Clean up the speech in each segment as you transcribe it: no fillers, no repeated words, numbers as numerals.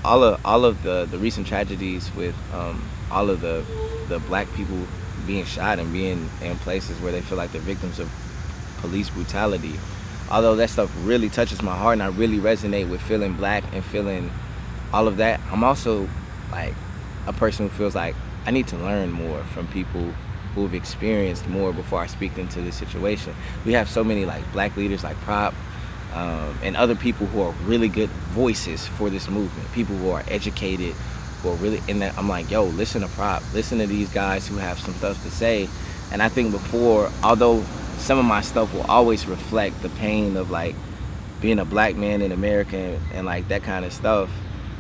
all of the recent tragedies with all of the black people being shot and being in places where they feel like they're victims of police brutality. Although that stuff really touches my heart and I really resonate with feeling black and feeling all of that, I'm also like a person who feels like I need to learn more from people who've experienced more before I speak into this situation. We have so many like black leaders like Prop and other people who are really good voices for this movement. People who are educated, who are really in that. I'm like, yo, listen to Prop, listen to these guys who have some stuff to say. And I think before, although some of my stuff will always reflect the pain of like being a black man in America and like that kind of stuff,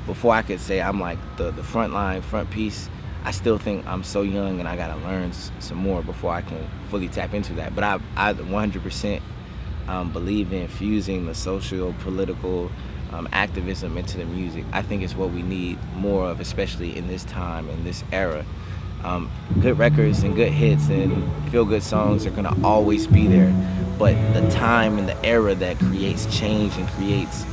before I could say I'm like the front line, front piece, I still think I'm so young and I gotta learn some more before I can fully tap into that. But I 100% believe in fusing the social, political activism into the music. I think it's what we need more of, especially in this time, in this era. Good records and good hits and feel-good songs are gonna always be there, but the time and the era that creates change and creates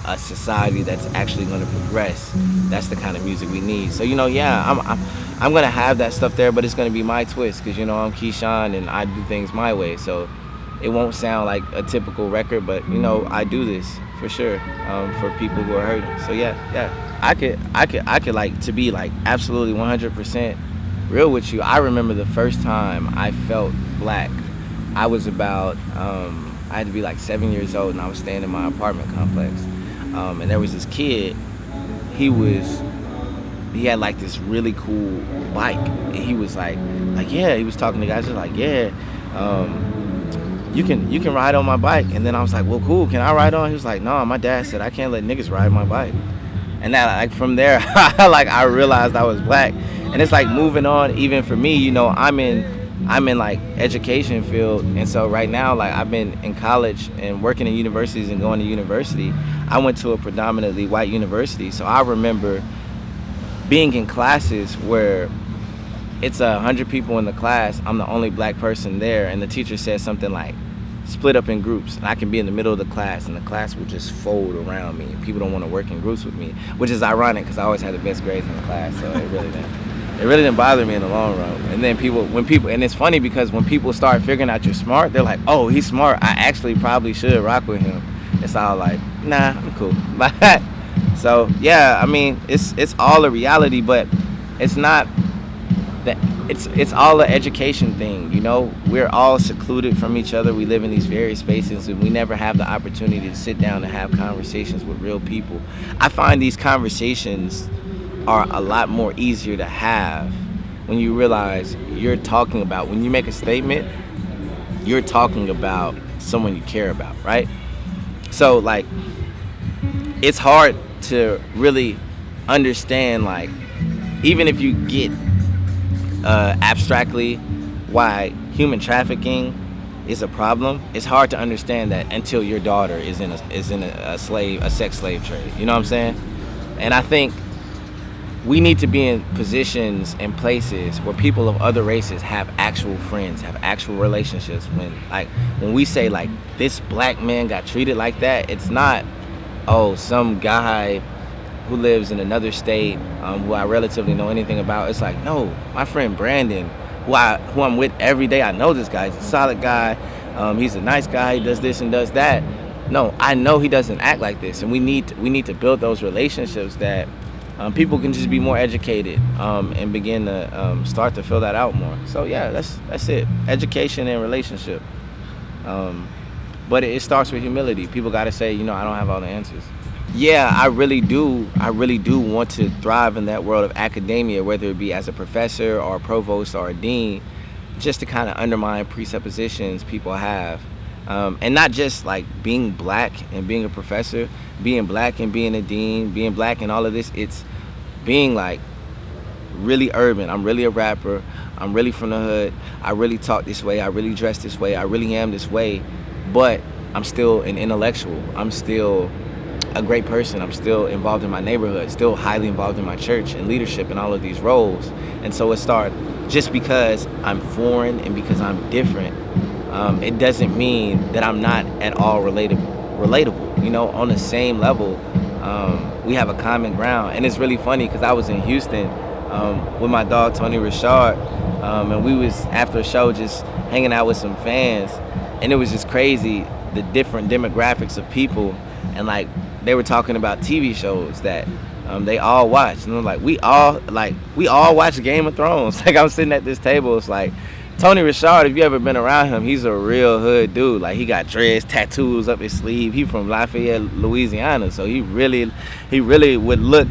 a society that's actually going to progress, that's the kind of music we need. So I'm going to have that stuff there, but it's going to be my twist because I'm Keyshawn and I do things my way, so it won't sound like a typical record, but I do this for sure for people who are hurting. So I could like to be like absolutely 100% real with you. I remember the first time I felt black. I was about I had to be like 7 years old and I was staying in my apartment complex. And there was this kid, he had like this really cool bike. And he was like, yeah, he was talking to guys just like, yeah, you can ride on my bike. And then I was like, well, cool, can I ride on? He was like, no, my dad said I can't let niggas ride my bike. And that, like, from there, like, I realized I was black. And it's like moving on, even for me, I'm in like education field, and so right now, like, I've been in college and working in universities and going to university. I went to a predominantly white university, so I remember being in classes where it's 100 people in the class, I'm the only black person there, and the teacher says something like, split up in groups, and I can be in the middle of the class, and the class will just fold around me. People don't want to work in groups with me, which is ironic because I always had the best grades in the class, so it really didn't bother me in the long run. And then and it's funny because when people start figuring out you're smart, they're like, oh, he's smart, I actually probably should rock with him. It's all like, nah, I'm cool. So yeah, I mean, it's all a reality, but it's not that. It's all an education thing, We're all secluded from each other. We live in these various spaces, and we never have the opportunity to sit down and have conversations with real people. I find these conversations are a lot more easier to have when you realize you're talking about, when you make a statement, you're talking about someone you care about, right? So, like, it's hard to really understand, like, even if you get abstractly why human trafficking is a problem, it's hard to understand that until your daughter is in a sex slave trade. You know what I'm saying? And I think we need to be in positions and places where people of other races have actual friends, have actual relationships. When we say like this black man got treated like that, it's not, oh, some guy who lives in another state who I relatively know anything about. It's like, no, my friend Brandon, who I'm with every day, I know this guy. He's a solid guy. He's a nice guy. He does this and does that. No, I know he doesn't act like this, and we need to build those relationships that people can just be more educated and begin to start to fill that out more. So yeah, that's it. Education and relationship. But it starts with humility. People got to say, I don't have all the answers. Yeah, I really do want to thrive in that world of academia, whether it be as a professor or a provost or a dean, just to kind of undermine presuppositions people have. And not just like being black and being a professor, being black and being a dean, being black and all of this. It's being like really urban. I'm really a rapper. I'm really from the hood. I really talk this way. I really dress this way. I really am this way. But I'm still an intellectual. I'm still a great person. I'm still involved in my neighborhood, still highly involved in my church and leadership and all of these roles. And so it started, just because I'm foreign and because I'm different, it doesn't mean that I'm not at all relatable. On the same level, we have a common ground. And it's really funny because I was in Houston with my dog Tony Richard, and we was after a show just hanging out with some fans, and it was just crazy the different demographics of people, and like they were talking about TV shows that they all watch, and I'm like, we all watch Game of Thrones. Like I'm sitting at this table, it's like Tony Richard, if you ever been around him, he's a real hood dude. Like he got dreads, tattoos up his sleeve. He from Lafayette, Louisiana, so he really would look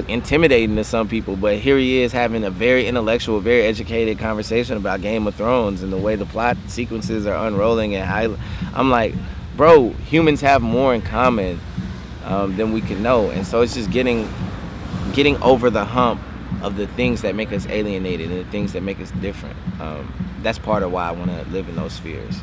intimidating to some people. But here he is having a very intellectual, very educated conversation about Game of Thrones and the way the plot sequences are unrolling. And I'm like, bro, humans have more in common than we can know. And so it's just getting over the hump of the things that make us alienated and the things that make us different. That's part of why I want to live in those spheres.